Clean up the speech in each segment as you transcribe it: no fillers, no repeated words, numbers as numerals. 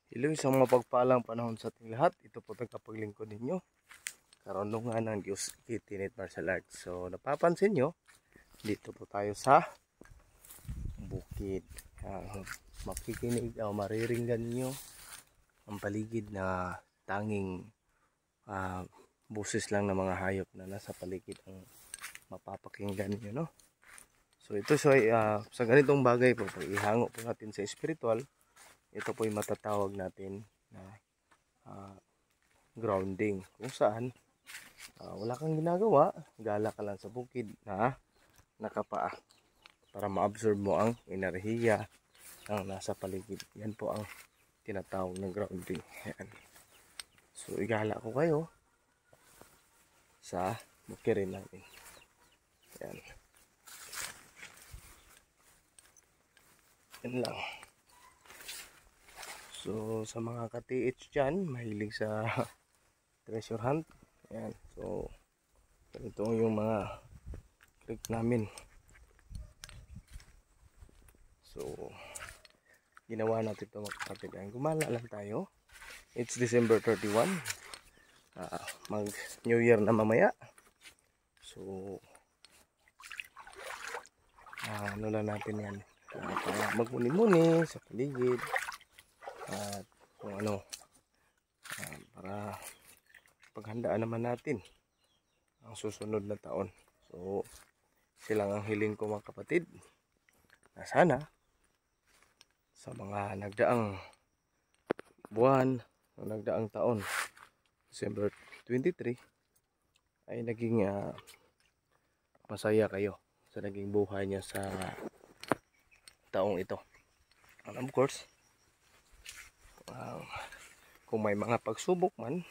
Hello, isang mapagpalang panahon sa ating lahat. Ito po tagapaglingkod ninyo. Karunungan ng Diyos Itinit Martial Arts. So, napapansin nyo, dito po tayo sa bukid. Makikinig o mariringgan nyo ang paligid na tanging busis lang ng mga hayop na nasa paligid ang mapapakinggan nyo, no? So, ito sa ganitong bagay po, pag ihango po natin sa spiritual, ito po yung matatawag natin na grounding, kung saan wala kang ginagawa, gala ka lang sa bukid na nakapaa para ma-absorb mo ang enerhiya ng nasa paligid. Yan po ang tinatawag ng grounding. Yan. So igala ko kayo sa bukirin natin. Yan. Yan lang. So sa mga ka-TH dyan, mahilig sa treasure hunt. Yan. So ito yung mga creek namin. So ginawa natin ito mga kapatid. Gumala lang tayo. It's December 31. Mag New Year na mamaya. So ano lang natin yan. Para magmuni-muni sa paligid. At kung ano, para paghandaan naman natin ang susunod na taon. So silang ang hiling ko mga kapatid, na sana sa mga nagdaang buwan o nagdaang taon, December 23, ay naging masaya kayo sa naging buhay niya sa taong ito. And of course, kung may mga pagsubok man,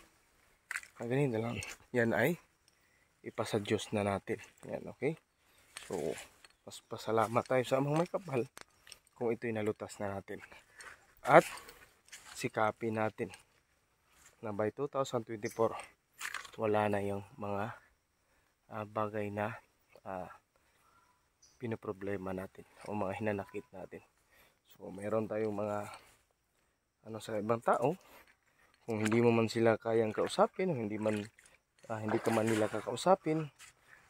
ganito lang, yan ay ipasa Diyos na natin. Yan, okay? So, mas pasalamat tayo sa amang may kapal kung ito'y nalutas na natin. At sikapin natin na by 2024, wala na yung mga bagay na pinoproblema natin o mga hinanakit natin. So, meron tayong mga sa ibang tao, kung hindi mo man sila kayang kausapin, hindi ka man nila kakausapin,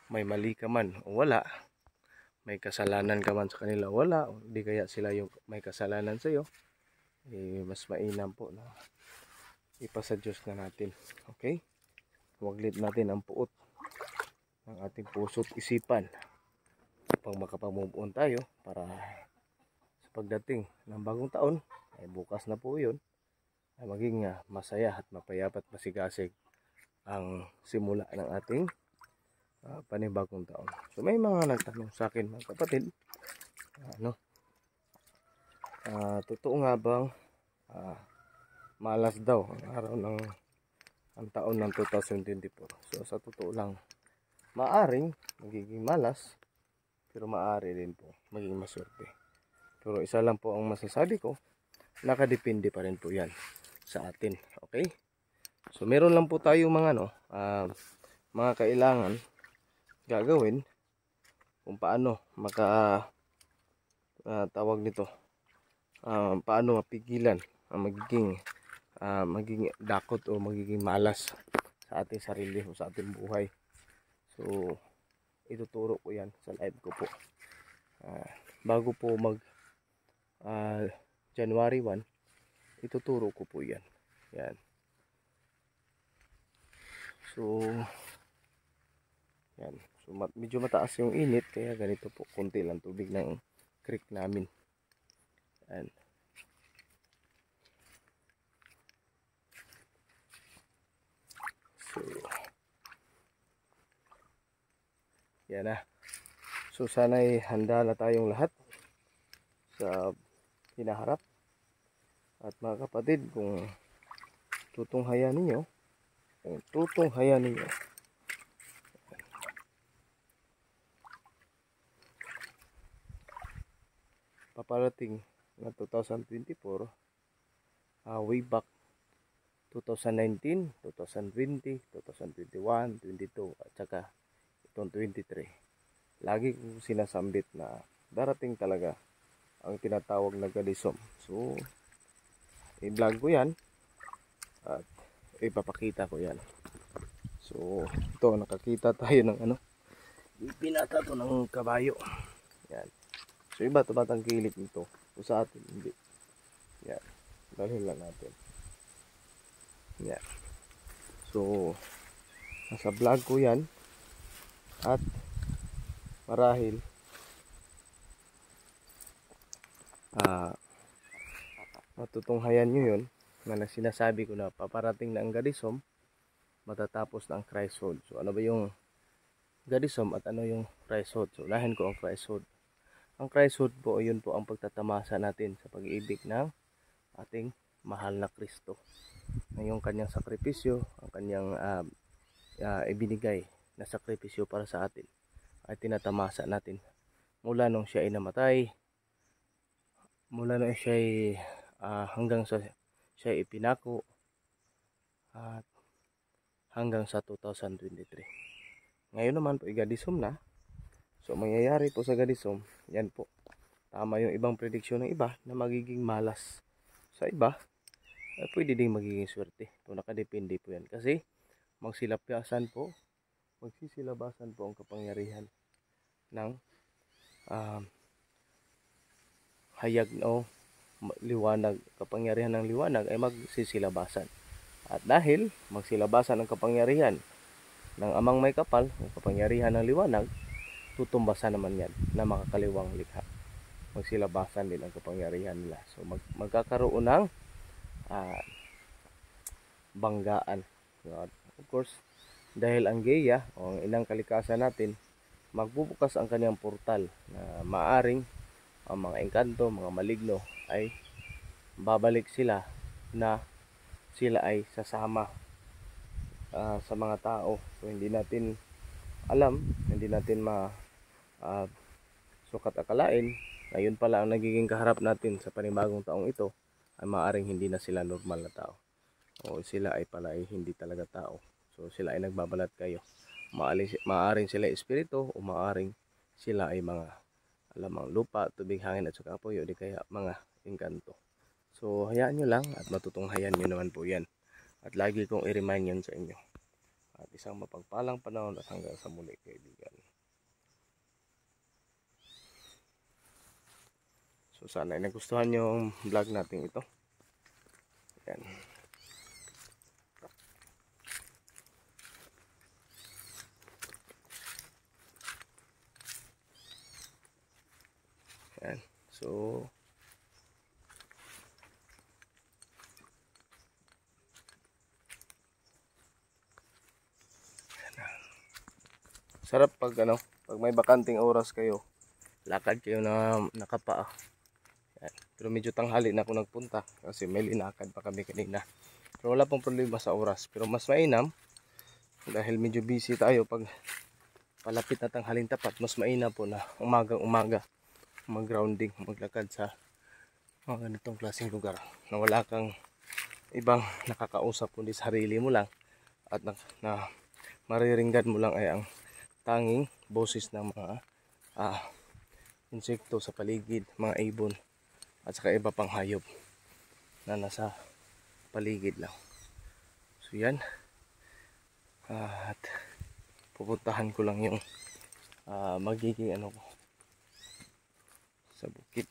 may mali ka man o wala, may kasalanan ka man sa kanila o wala, o hindi kaya sila yung may kasalanan sa iyo, mas mainam po na ipasa Diyos na natin. Okay? Huwaglit natin ang puot ng ating puso't isipan upang makapag-move on tayo para sa pagdating ng bagong taon, ay bukas na po yun, ay maging masaya at mapayapat masigasig ang simula ng ating panibagong taon. So may mga nagtanong sa akin mga kapatid, totoo nga bang malas daw ang araw ng ang taon ng 2024? So sa totoo lang, maaring magiging malas, pero maaari din po maging maswerte. Pero isa lang po ang masasabi ko, nakadepende pa rin po yan sa atin. Okay? So meron lang po tayo mga mga kailangan gagawin kung paano tawag nito, paano mapigilan ang magiging dakot o magiging malas sa ating sarili o sa ating buhay. So ituturo ko yan sa live ko po bago po mag January 1, ituturo ko po yan. So yan. So medyo mataas yung init, kaya ganito po, konti lang tubig ng creek namin. Yan. So yan na. So sana'y handa na tayong lahat sa hinaharap. At mga kapatid, kung tutunghayan ninyo, paparating na 2024, way back 2019, 2020, 2021, 22 at saka itong 23, lagi kong sinasambit na darating talaga ang tinatawag na galisom. So i-vlog ko yan at ipapakita ko yan. So ito, nakakita tayo ng ano, pinata to ng kabayo. Yan. So iba ito batangkilik nito. So sa atin hindi. Yan. Dahil lang natin. Yan. So nasa vlog ko yan at marahil matutunghayan nyo yun na sinasabi ko na paparating na ang Gadisom matatapos na ang Christhood. So ano ba yung Gadisom at ano yung Christhood? So unahin ko ang Christhood. Ang Christhood po, yun po ang pagtatamasa natin sa pag-ibig ng ating mahal na Kristo. Na yung kanyang sakripisyo, ang kanyang ibinigay na sakripisyo para sa atin ay tinatamasa natin mula nung siya ay namatay, mula nung siya ay hanggang sa siya ay ipinako at hanggang sa 2023. Ngayon naman po Gadisom na. So mangyayari po sa Gadisom, yan po. Tama yung ibang prediksyon ng iba na magiging malas. Sa iba, pwede ding magiging swerte. So nakadepende po yan. Kasi magsisilabasan po ang kapangyarihan ng hayag o liwanag. Kapangyarihan ng liwanag ay magsisilabasan. At dahil magsilabasan ang kapangyarihan ng amang may kapal, ang kapangyarihan ng liwanag, tutumbasan naman yan na makakaliwang likha. Magsilabasan din ang kapangyarihan nila. So magkakaroon ng banggaan. So, of course, dahil ang Gaia o ang inang kalikasan natin, magbubukas ang kanyang portal na maaring ang mga engkanto, mga maligno ay babalik sila na sila ay sasama sa mga tao. So hindi natin alam, hindi natin sukat akalain na yun pala ang nagiging kaharap natin sa panibagong taong ito ay maaaring hindi na sila normal na tao o sila ay pala ay hindi talaga tao. So sila ay nagbabalat kayo. Maaaring sila espiritu o maaaring sila ay mga alamang lupa, tubig, hangin at saka apoy o di kaya mga engkanto. So hayaan nyo lang at matutunghayan nyo naman po yan. At lagi kong i-remind yun sa inyo. At isang mapagpalang panahon at hanggang sa muli, kaibigan. So sana ay nagustuhan nyo ang vlog natin ito. Yan. Yan. So sarap pag pag may bakanting oras kayo, lakad kayo na nakapaa. Yan. Pero medyo tanghali na ako nagpunta kasi may linakad pa kami kanina. Pero wala pong problema sa oras. Pero mas mainam dahil medyo busy tayo pag palapit na tanghaling tapat, mas mainam po na umaga mag-grounding, maglakad sa mga ganitong klaseng lugar na wala kang ibang nakakausap kundi sarili mo lang at na mariringgan mo lang ay ang tanging boses ng mga insekto sa paligid, mga ibon at saka iba pang hayop na nasa paligid lang. So yan, at pupuntahan ko lang yung magiging ko sa bukid.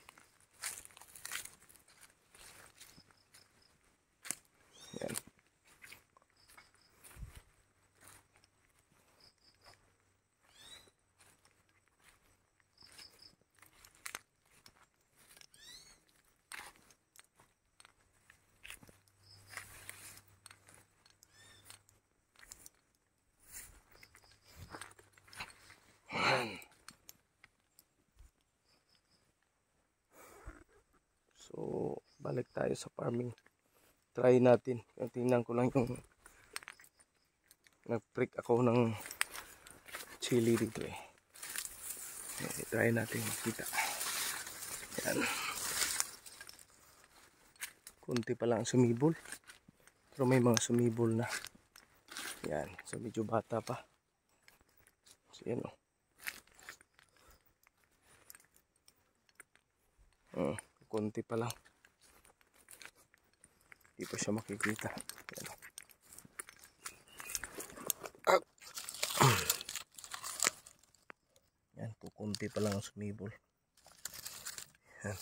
Yan. So, balik tayo sa farming. Try natin. Tingnan ko lang yung nag-prick ako ng chili dito eh. Try natin makita. Yan. Kunti pa lang sumibol. Pero may mga sumibol na. Yan. So, medyo bata pa. So, yan o. Kunti pa lang. Hindi pa siya makikita. Yan. Ah. Yan, kukunti pa lang ang sumibol. Yan.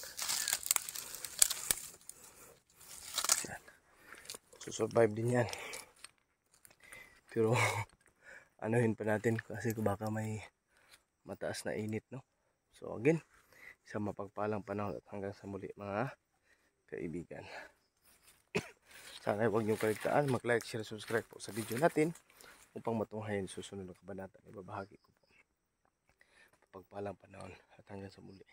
Yan. Susurvive din yan. Pero anuhin pa natin kasi baka may mataas na init, no? So again, isang mapagpalang panahon at hanggang sa muli mga kaibigan. Sana huwag niyong kaligtaan mag-like, share, subscribe po sa video natin upang matunghayan susunod na kabanata na ibabahagi ko po. Mapagpalang panahon at hanggang sa muli.